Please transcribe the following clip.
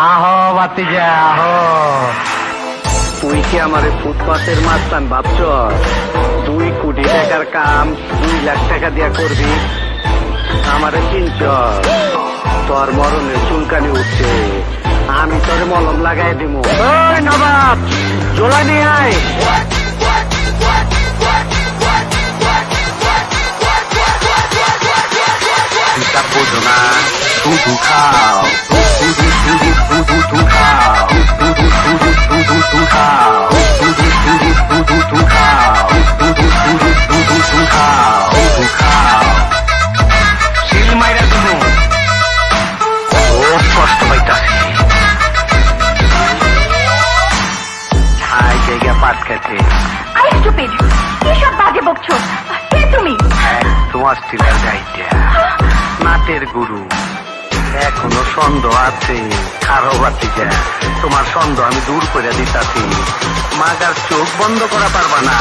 আহো বাতিজা আহো। তুই কি আমার ফুটপাতের মাস্তান ভাবছ? 2 কোটি টাকার কাম 2 লাখ টাকা দিয়া করবি? আমারে চিনছ? তোর মরণের চুলকানি উঠছে, আমি তোরে মলম লাগাই দিব। ওই নবাব, জোলা নিয়ে আয়। বোঝো না, শুধু খাও, শুধু শুধু শুধু শুধু খাও, শুধু শুধু শুধু শুধু খাও, শুধু শুধু শুধু শুধু খাও, শুধু শুধু শুধু শুধু খাও, শুধু খাও। শিল মাইরা তুমি খুব কষ্ট পাইতাছি। হাই জায়গা পাট খেতে। আই স্টুপিড, কিসব বাজে বকছো? কে তুমি? তোমার স্টিলের গাইটা, নাটের গুরু। এখনো সন্দেহ আছে, কারো বাতিজা তোমার সন্দেহ আমি দূর করে দিতাছি। মাগার চোখ বন্ধ করা পারবা না।